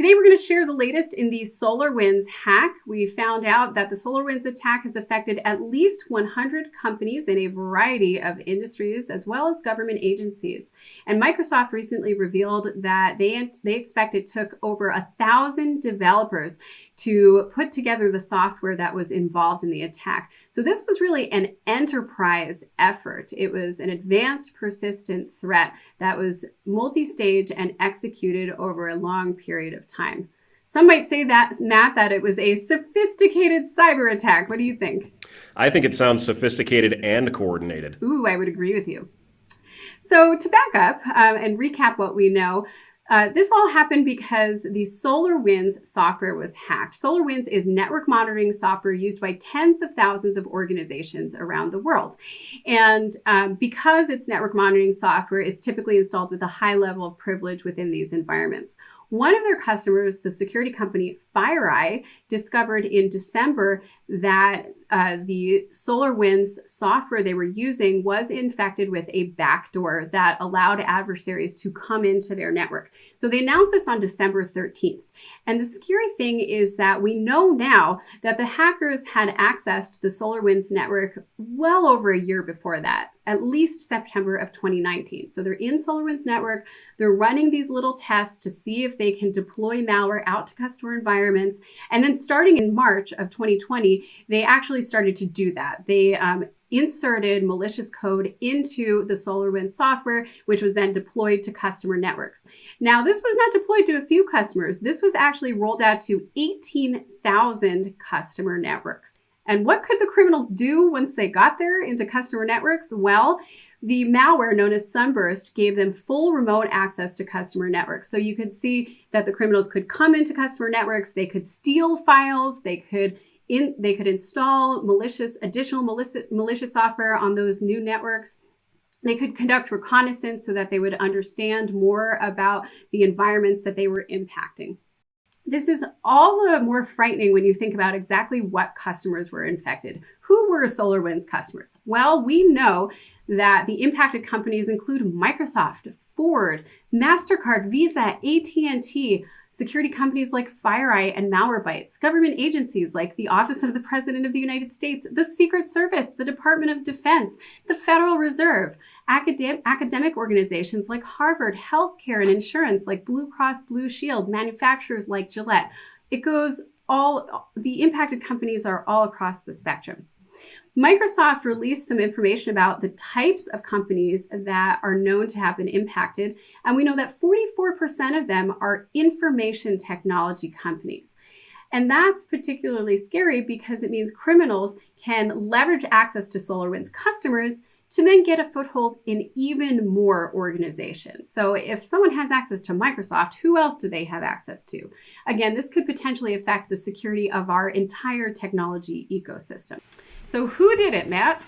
Today, we're going to share the latest in the SolarWinds hack. We found out that the SolarWinds attack has affected at least 100 companies in a variety of industries, as well as government agencies. And Microsoft recently revealed that they expect it took over 1,000 developers to put together the software that was involved in the attack. So this was really an enterprise effort. It was an advanced, persistent threat that was multi-stage and executed over a long period of time. Some might say that, Matt, that it was a sophisticated cyber attack. What do you think? I think it sounds sophisticated and coordinated. Ooh, I would agree with you. So to back up and recap what we know, this all happened because the SolarWinds software was hacked. SolarWinds is network monitoring software used by tens of thousands of organizations around the world. And because it's network monitoring software, it's typically installed with a high level of privilege within these environments. One of their customers, the security company FireEye, discovered in December that the SolarWinds software they were using was infected with a backdoor that allowed adversaries to come into their network. So they announced this on December 13th. And the scary thing is that we know now that the hackers had access to the SolarWinds network well over a year before that, at least September of 2019. So they're in SolarWinds network. They're running these little tests to see if they can deploy malware out to customer environments. And then starting in March of 2020, they actually started to do that. They inserted malicious code into the SolarWinds software, which was then deployed to customer networks. Now, this was not deployed to a few customers. This was actually rolled out to 18,000 customer networks. And what could the criminals do once they got there into customer networks? Well, the malware known as Sunburst gave them full remote access to customer networks. So you could see that the criminals could come into customer networks, they could steal files, they could install additional malicious software on those new networks. They could conduct reconnaissance so that they would understand more about the environments that they were impacting. This is all the more frightening when you think about exactly what customers were infected. Who were SolarWinds customers? Well, we know that the impacted companies include Microsoft, Ford, MasterCard, Visa, AT&T, security companies like FireEye and Malwarebytes, government agencies like the Office of the President of the United States, the Secret Service, the Department of Defense, the Federal Reserve, academic organizations like Harvard, healthcare and insurance like Blue Cross Blue Shield, manufacturers like Gillette. The impacted companies are all across the spectrum. Microsoft released some information about the types of companies that are known to have been impacted, and we know that 44% of them are information technology companies. And that's particularly scary because it means criminals can leverage access to SolarWinds customers to then get a foothold in even more organizations. So if someone has access to Microsoft, who else do they have access to? Again, this could potentially affect the security of our entire technology ecosystem. So who did it, Matt?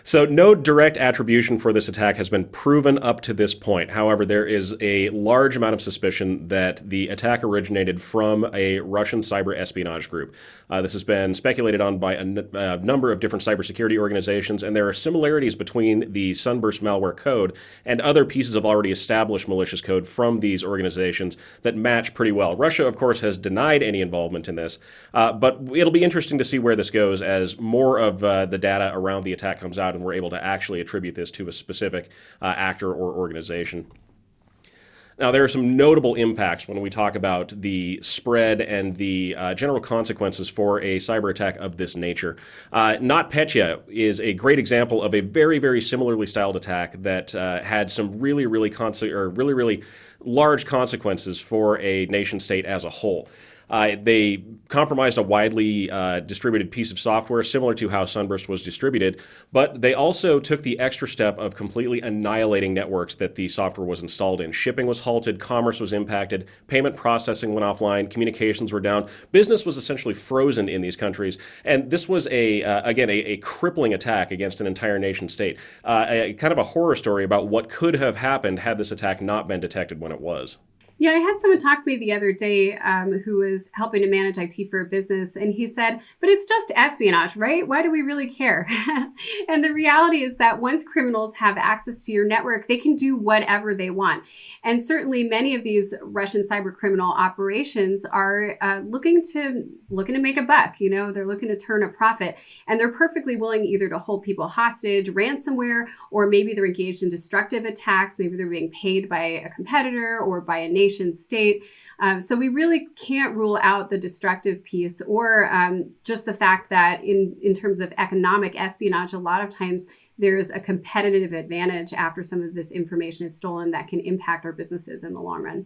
So no direct attribution for this attack has been proven up to this point. However, there is a large amount of suspicion that the attack originated from a Russian cyber espionage group. This has been speculated on by a number of different cybersecurity organizations, and there are similarities between the Sunburst malware code and other pieces of already established malicious code from these organizations that match pretty well. Russia, of course, has denied any involvement in this, but it'll be interesting to see where this goes as more of the data around the attack comes out and we're able to actually attribute this to a specific actor or organization. Now, there are some notable impacts when we talk about the spread and the general consequences for a cyber attack of this nature. NotPetya is a great example of a very, very similarly styled attack that had some really large consequences for a nation state as a whole. They compromised a widely distributed piece of software similar to how Sunburst was distributed, but they also took the extra step of completely annihilating networks that the software was installed in. Shipping was halted, commerce was impacted, payment processing went offline, communications were down, business was essentially frozen in these countries, and this was a crippling attack against an entire nation state. Kind of a horror story about what could have happened had this attack not been detected when it was. Yeah, I had someone talk to me the other day who was helping to manage IT for a business, and he said, but it's just espionage, right? Why do we really care? And the reality is that once criminals have access to your network, they can do whatever they want. And certainly many of these Russian cyber criminal operations are looking to make a buck. You know, they're looking to turn a profit, and they're perfectly willing either to hold people hostage, ransomware, or maybe they're engaged in destructive attacks. Maybe they're being paid by a competitor or by a nation state. So we really can't rule out the destructive piece or just the fact that in terms of economic espionage, a lot of times there's a competitive advantage after some of this information is stolen that can impact our businesses in the long run.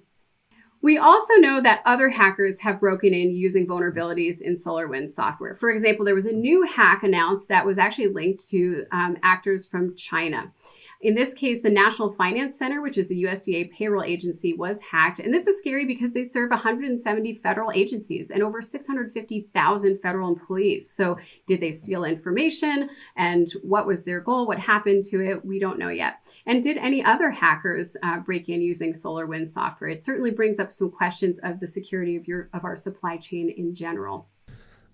We also know that other hackers have broken in using vulnerabilities in SolarWinds software. For example, there was a new hack announced that was actually linked to actors from China. In this case, the National Finance Center, which is a USDA payroll agency, was hacked. And this is scary because they serve 170 federal agencies and over 650,000 federal employees. So did they steal information? And what was their goal? What happened to it? We don't know yet. And did any other hackers break in using SolarWinds software? It certainly brings up some questions of the security of our supply chain in general.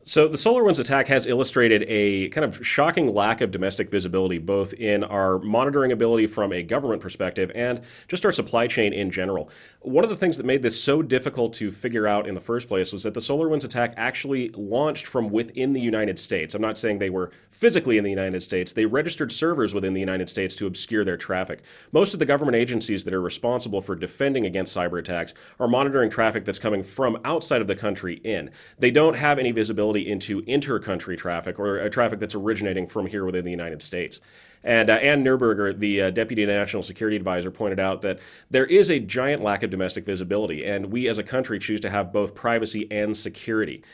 So the SolarWinds attack has illustrated a kind of shocking lack of domestic visibility, both in our monitoring ability from a government perspective and just our supply chain in general. One of the things that made this so difficult to figure out in the first place was that the SolarWinds attack actually launched from within the United States. I'm not saying they were physically in the United States. They registered servers within the United States to obscure their traffic. Most of the government agencies that are responsible for defending against cyber attacks are monitoring traffic that's coming from outside of the country in. They don't have any visibility into inter-country traffic or traffic that's originating from here within the United States. And Ann Neuberger, the Deputy National Security Advisor, pointed out that there is a giant lack of domestic visibility, and we as a country choose to have both privacy and security.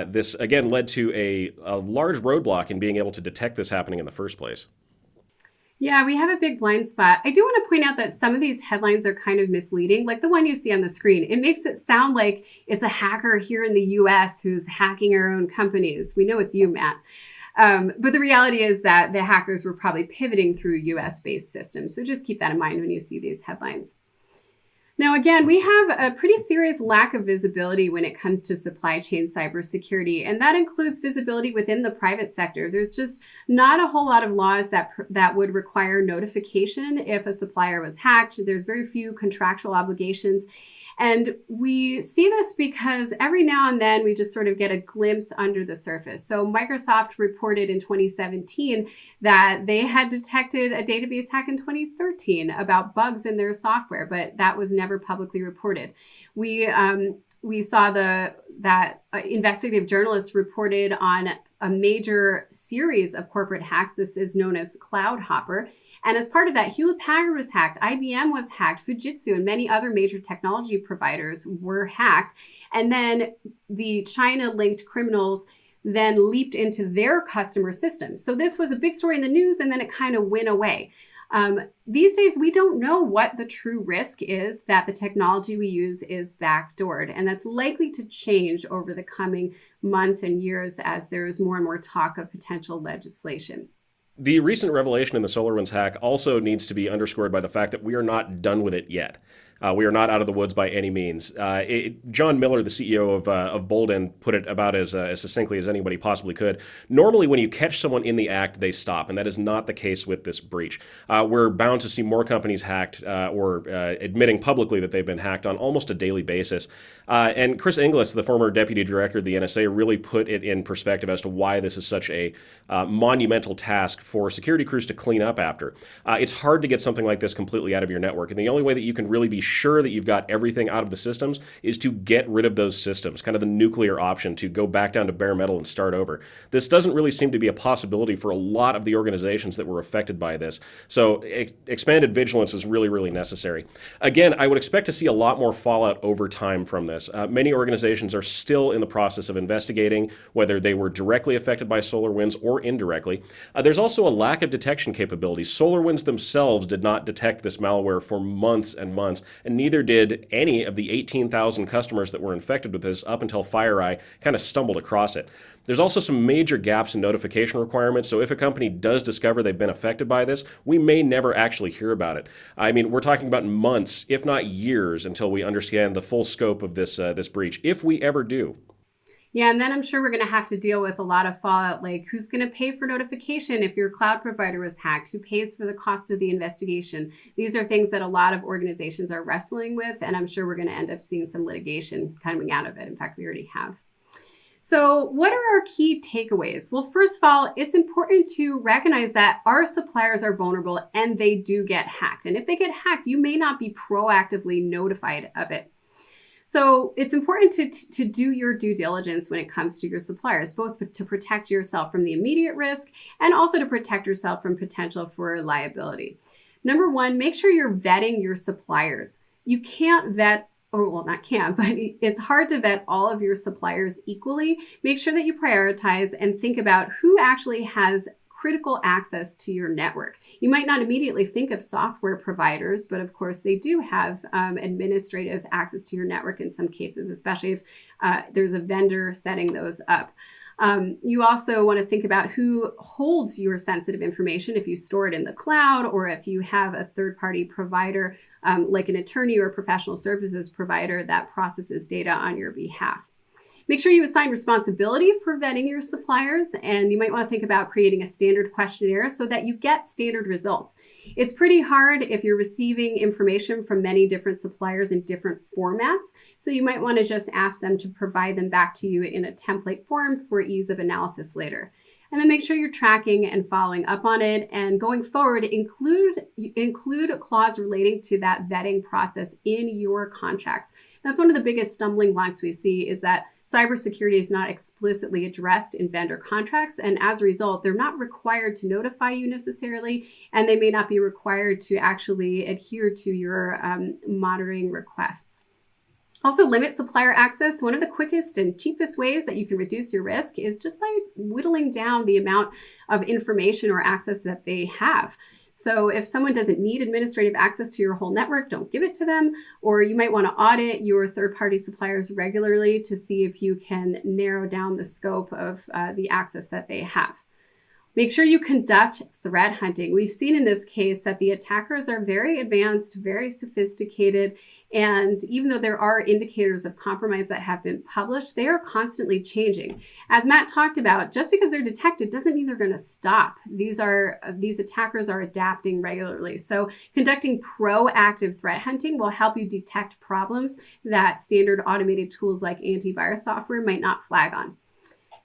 This, again, led to a large roadblock in being able to detect this happening in the first place. Yeah, we have a big blind spot. I do want to point out that some of these headlines are kind of misleading, like the one you see on the screen. It makes it sound like it's a hacker here in the US who's hacking our own companies. We know it's you, Matt. But the reality is that the hackers were probably pivoting through US-based systems. So just keep that in mind when you see these headlines. Now, again, we have a pretty serious lack of visibility when it comes to supply chain cybersecurity, and that includes visibility within the private sector. There's just not a whole lot of laws that would require notification if a supplier was hacked. There's very few contractual obligations. And we see this because every now and then we just sort of get a glimpse under the surface. So Microsoft reported in 2017 that they had detected a database hack in 2013 about bugs in their software, but that was never publicly reported. We saw that investigative journalists reported on a major series of corporate hacks. This is known as Cloud Hopper. And as part of that, Hewlett-Packard was hacked, IBM was hacked, Fujitsu and many other major technology providers were hacked. And then the China-linked criminals then leaped into their customer systems. So this was a big story in the news, and then it kind of went away. These days, we don't know what the true risk is that the technology we use is backdoored, and that's likely to change over the coming months and years as there is more and more talk of potential legislation. The recent revelation in the SolarWinds hack also needs to be underscored by the fact that we are not done with it yet. We are not out of the woods by any means. John Miller, the CEO of Bolden, put it about as succinctly as anybody possibly could. Normally, when you catch someone in the act, they stop, and that is not the case with this breach. We're bound to see more companies hacked or admitting publicly that they've been hacked on almost a daily basis. And Chris Inglis, the former deputy director of the NSA, really put it in perspective as to why this is such a monumental task for security crews to clean up after. It's hard to get something like this completely out of your network, and the only way that you can really be sure that you've got everything out of the systems is to get rid of those systems, kind of the nuclear option to go back down to bare metal and start over. This doesn't really seem to be a possibility for a lot of the organizations that were affected by this. So expanded vigilance is really, really necessary. Again, I would expect to see a lot more fallout over time from this. Many organizations are still in the process of investigating whether they were directly affected by SolarWinds or indirectly. There's also a lack of detection capabilities. SolarWinds themselves did not detect this malware for months and months. and neither did any of the 18,000 customers that were infected with this up until FireEye kind of stumbled across it. There's also some major gaps in notification requirements, so if a company does discover they've been affected by this, we may never actually hear about it. I mean, we're talking about months, if not years, until we understand the full scope of this breach, if we ever do. Yeah, and then I'm sure we're going to have to deal with a lot of fallout, like who's going to pay for notification if your cloud provider was hacked? Who pays for the cost of the investigation? These are things that a lot of organizations are wrestling with, and I'm sure we're going to end up seeing some litigation coming out of it. In fact, we already have. So what are our key takeaways? Well, first of all, it's important to recognize that our suppliers are vulnerable and they do get hacked. And if they get hacked, you may not be proactively notified of it. So it's important to do your due diligence when it comes to your suppliers, both to protect yourself from the immediate risk and also to protect yourself from potential for liability. Number one, make sure you're vetting your suppliers. You can't vet, or well, not can't, but it's hard to vet all of your suppliers equally. Make sure that you prioritize and think about who actually has critical access to your network. You might not immediately think of software providers, but of course they do have administrative access to your network in some cases, especially if there's a vendor setting those up. You also want to think about who holds your sensitive information if you store it in the cloud or if you have a third-party provider like an attorney or professional services provider that processes data on your behalf. Make sure you assign responsibility for vetting your suppliers, and you might want to think about creating a standard questionnaire so that you get standard results. It's pretty hard if you're receiving information from many different suppliers in different formats, so you might want to just ask them to provide them back to you in a template form for ease of analysis later. And then make sure you're tracking and following up on it. And going forward, include a clause relating to that vetting process in your contracts. That's one of the biggest stumbling blocks we see is that cybersecurity is not explicitly addressed in vendor contracts. And as a result, they're not required to notify you necessarily, and they may not be required to actually adhere to your monitoring requests. Also, limit supplier access. One of the quickest and cheapest ways that you can reduce your risk is just by whittling down the amount of information or access that they have. So if someone doesn't need administrative access to your whole network, don't give it to them. Or you might want to audit your third-party suppliers regularly to see if you can narrow down the scope of the access that they have. Make sure you conduct threat hunting. We've seen in this case that the attackers are very advanced, very sophisticated, and even though there are indicators of compromise that have been published, they are constantly changing. As Matt talked about, just because they're detected doesn't mean they're going to stop. These attackers are adapting regularly. So conducting proactive threat hunting will help you detect problems that standard automated tools like antivirus software might not flag on.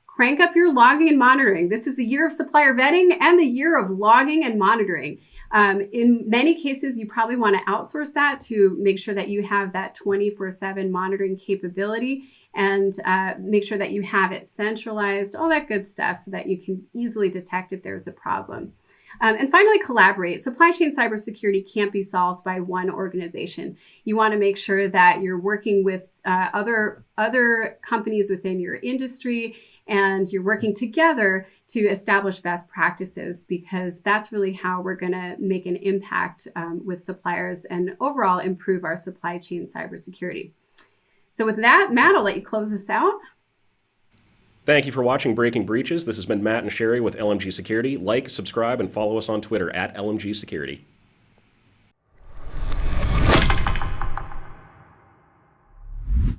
Crank up your logging and monitoring. This is the year of supplier vetting and the year of logging and monitoring. In many cases, you probably want to outsource that to make sure that you have that 24/7 monitoring capability and make sure that you have it centralized, all that good stuff so that you can easily detect if there's a problem. And finally, collaborate. Supply chain cybersecurity can't be solved by one organization. You want to make sure that you're working with other companies within your industry and you're working together to establish best practices, because that's really how we're going to make an impact with suppliers and overall improve our supply chain cybersecurity. So with that, Matt, I'll let you close this out. Thank you for watching Breaking Breaches. This has been Matt and Sherry with LMG Security. Like, subscribe, and follow us on Twitter at LMG Security.